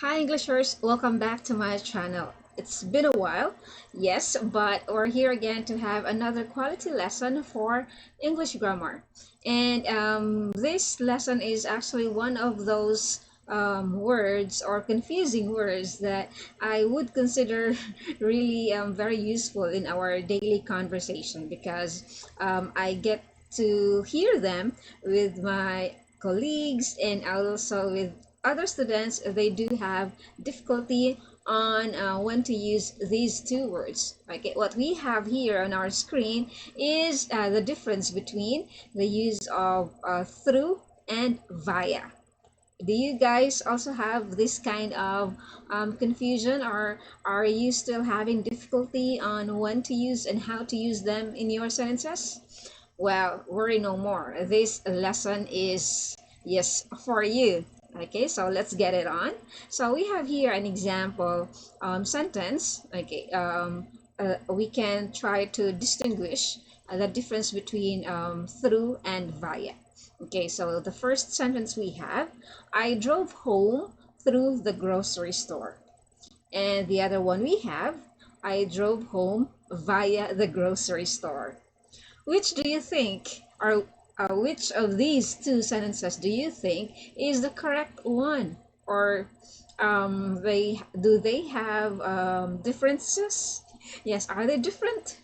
Hi Englishers, welcome back to my channel. It's been a while, yes, but we're here again to have another quality lesson for English grammar. And this lesson is actually one of those words or confusing words that I would consider really very useful in our daily conversation because I get to hear them with my colleagues and also with other students. They do have difficulty on when to use these two words. Okay, what we have here on our screen is the difference between the use of through and via. Do you guys also have this kind of confusion, or are you still having difficulty on when to use and how to use them in your sentences? Well, worry no more. This lesson is, yes, for you. Okay, so let's get it on. So we have here an example sentence. Okay, we can try to distinguish the difference between through and via. Okay, so the first sentence we have, I drove home through the grocery store. And the other one we have, I drove home via the grocery store. Which do you think, or which of these two sentences do you think is the correct one? Or they have differences? Yes, are they different?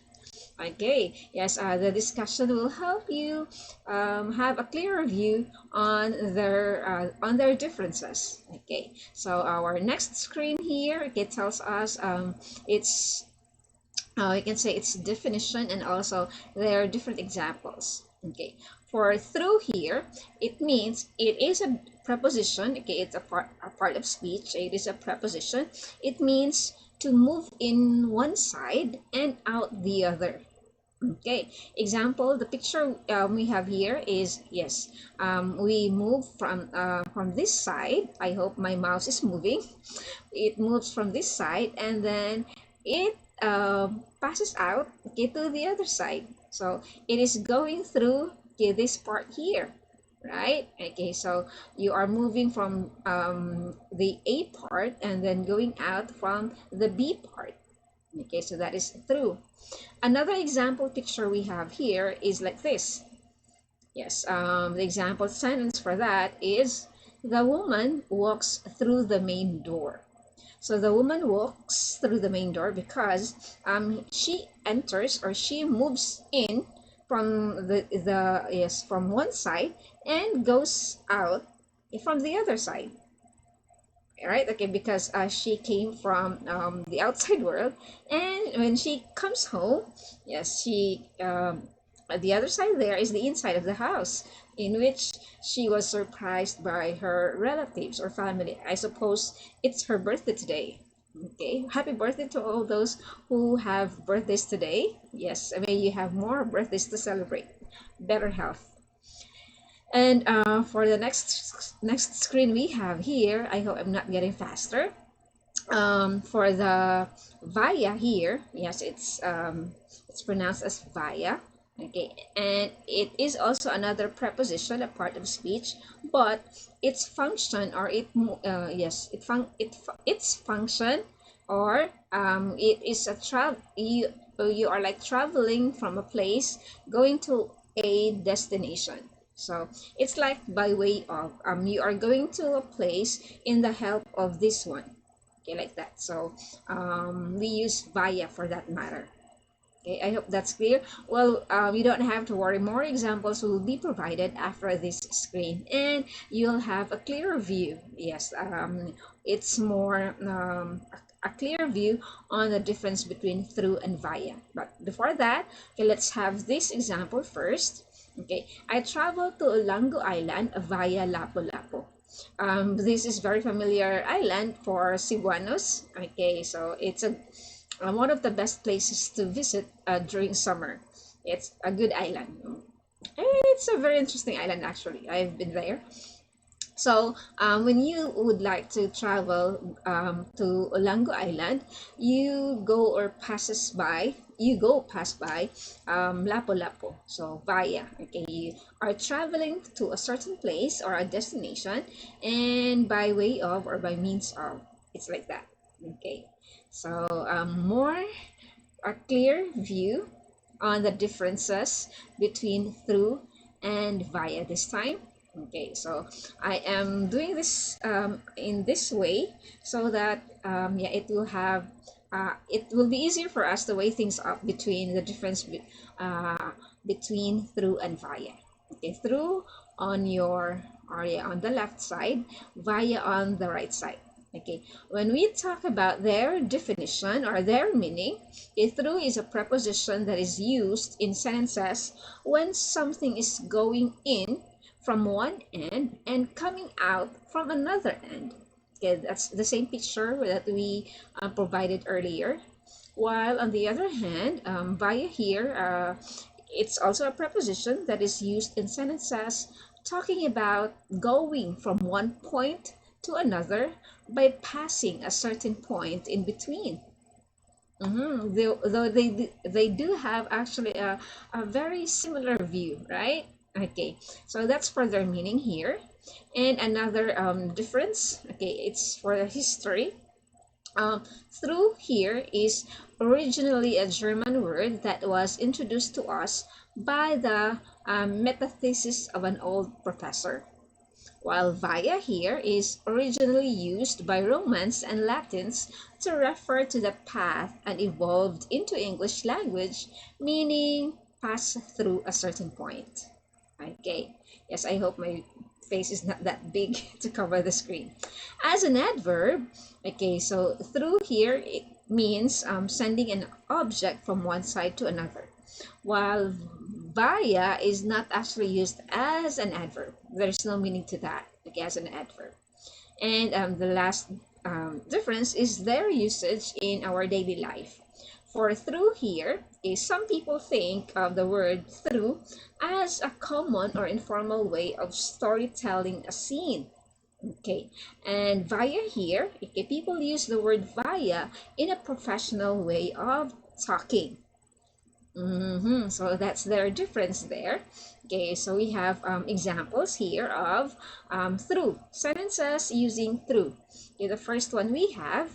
Okay, yes, the discussion will help you have a clearer view on their differences. Okay, so our next screen here, okay, tells us it's you can say its definition, and also there are different examples. Okay, for through here, it means it is a preposition. Okay, it's a part of speech. It is a preposition. It means to move in one side and out the other. Okay, example, the picture we have here is, yes, we move from this side. I hope my mouse is moving. It moves from this side, and then it passes out, okay, to the other side. So it is going through, okay, this part here, right? Okay, so you are moving from the A part and then going out from the B part. Okay, so that is through. Another example picture we have here is like this. Yes, the example sentence for that is, the woman walks through the main door. So the woman walks through the main door because she enters, or she moves in from the yes, from one side and goes out from the other side, right? Okay, because she came from the outside world, and when she comes home, yes, she the other side there is the inside of the house, in which she was surprised by her relatives or family. I suppose it's her birthday today. Okay, happy birthday to all those who have birthdays today. Yes, may you have more birthdays to celebrate, better health. And for the next screen we have here, I hope I'm not getting faster. For the via here, yes, it's pronounced as via. Okay, and it is also another preposition, a part of speech, but its function, or yes, its function, or it is a travel. You are like traveling from a place going to a destination. So it's like by way of you are going to a place in the help of this one. Okay, like that. So we use via for that matter. Okay, I hope that's clear. Well, you don't have to worry. More examples will be provided after this screen, and you'll have a clearer view. Yes, it's more a clear view on the difference between through and via. But before that, okay, let's have this example first. Okay, I traveled to Olango Island via Lapu-Lapu. This is very familiar island for Cebuanos. Okay, so it's a one of the best places to visit during summer. It's a good island. It's a very interesting island, actually. I've been there. So when you would like to travel to Olango Island, you go pass by Lapu-Lapu. So via, okay, you are traveling to a certain place or a destination, and by way of or by means of, it's like that. Okay, so more a clear view on the differences between through and via this time. Okay, so I am doing this in this way so that yeah, it will be easier for us to weigh things up between the difference between through and via. Okay, through on your area on the left side, via on the right side. Okay, when we talk about their definition or their meaning, a through is a preposition that is used in sentences when something is going in from one end and coming out from another end. Okay, that's the same picture that we provided earlier. While on the other hand, via here, it's also a preposition that is used in sentences talking about going from one point to another by passing a certain point in between. Though they do have actually a very similar view, right? Okay, so that's for their meaning here. And another difference, okay, it's for the history. Through here is originally a German word that was introduced to us by the metathesis of an old professor, while via here is originally used by Romans and Latins to refer to the path and evolved into English language, meaning pass through a certain point. Okay, yes, I hope my face is not that big to cover the screen. As an adverb, okay, so through here it means sending an object from one side to another, while via is not actually used as an adverb. There's no meaning to that, okay, as an adverb. And the last difference is their usage in our daily life. For through here is some people think of the word through as a common or informal way of storytelling a scene. Okay, and via here, okay, people use the word via in a professional way of talking. So that's their difference there. Okay, so we have examples here of through, sentences using through. Okay, the first one we have,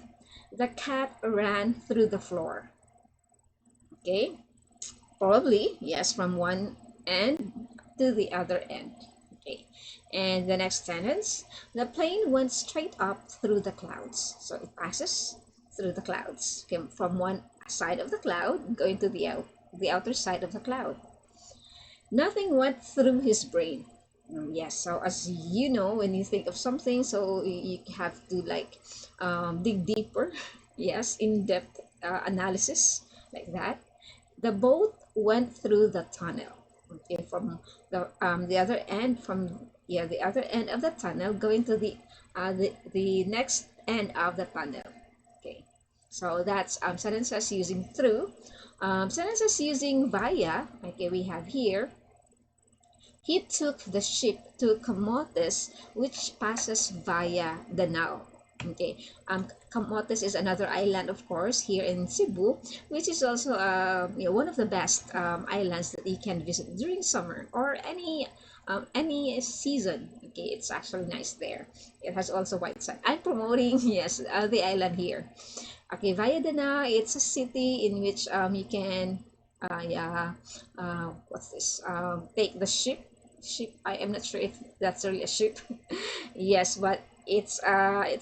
the cat ran through the floor. Okay, probably, yes, from one end to the other end. Okay, and the next sentence, the plane went straight up through the clouds. So it passes through the clouds. Okay, from one side of the cloud going to the outer side of the cloud. Nothing went through his brain. Yes, so as you know, when you think of something, so you have to like dig deeper. Yes, in-depth analysis like that. The boat went through the tunnel. Okay, from the other end, from yeah, the other end of the tunnel going to the next end of the tunnel. Okay, so that's sentences using through. Sentences using via. Okay, we have here. He took the ship to Camotes, which passes via Danao. Okay, Camotes is another island, of course, here in Cebu, which is also one of the best islands that you can visit during summer or any season. Okay, it's actually nice there. It has also white sand. I'm promoting yes the island here. Okay, via Danao, it's a city in which you can yeah what's this take the ship. I am not sure if that's really a ship. Yes, but it's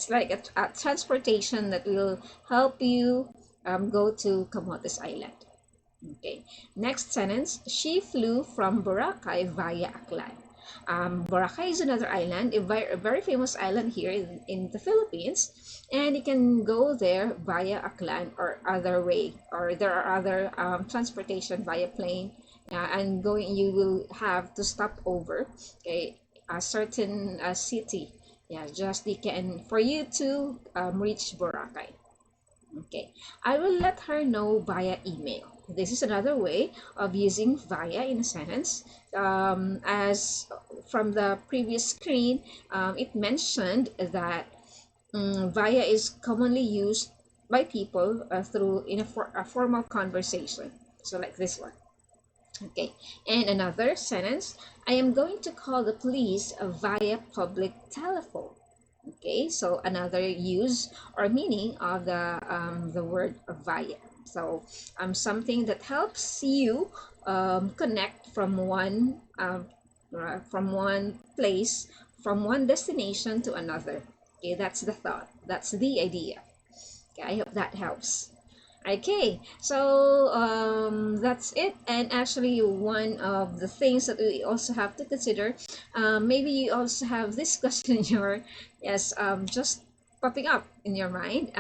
like a transportation that will help you go to Camotes Island. Okay, next sentence, she flew from Boracay via Aklan. Boracay is another island, a very famous island here in the Philippines, and you can go there via Aklan or other way, or there are other transportation via plane, and going you will have to stop over okay, a certain city, yeah, just you can for you to reach Boracay. Okay, I will let her know via email. This is another way of using via in a sentence. As from the previous screen, it mentioned that via is commonly used by people through in a formal conversation. So like this one. Okay, and another sentence, I am going to call the police via public telephone. Okay, so another use or meaning of the word via. So something that helps you connect from one place, from one destination to another. Okay, that's the thought. That's the idea. Okay, I hope that helps. Okay, so that's it. And actually, one of the things that we also have to consider, maybe you also have this question in your, yes, just popping up in your mind.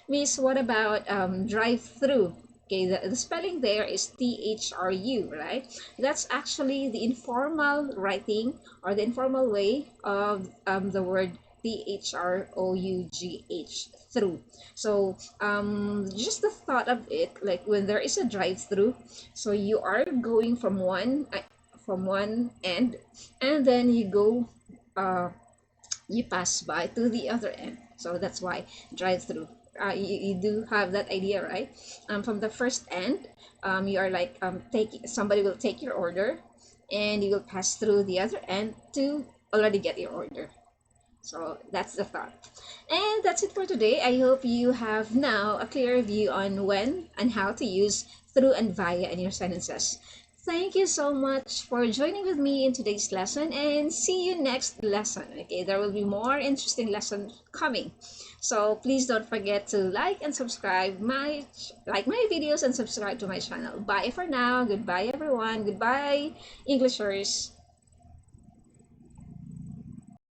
Miss, what about drive-through? Okay, the spelling there is THRU, right? That's actually the informal writing or the informal way of the word THROUGH, through. So just the thought of it, like when there is a drive-through, so you are going from one end, and then uh, you pass by to the other end. So that's why drive-through. You do have that idea, right? From the first end, you are like take somebody will take your order, and you will pass through the other end to already get your order. So that's the thought. And that's it for today. I hope you have now a clear view on when and how to use through and via in your sentences. Thank you so much for joining with me in today's lesson, and see you next lesson. Okay, there will be more interesting lessons coming. So please don't forget to like my videos and subscribe to my channel. Bye for now. Goodbye everyone. Goodbye Englishers.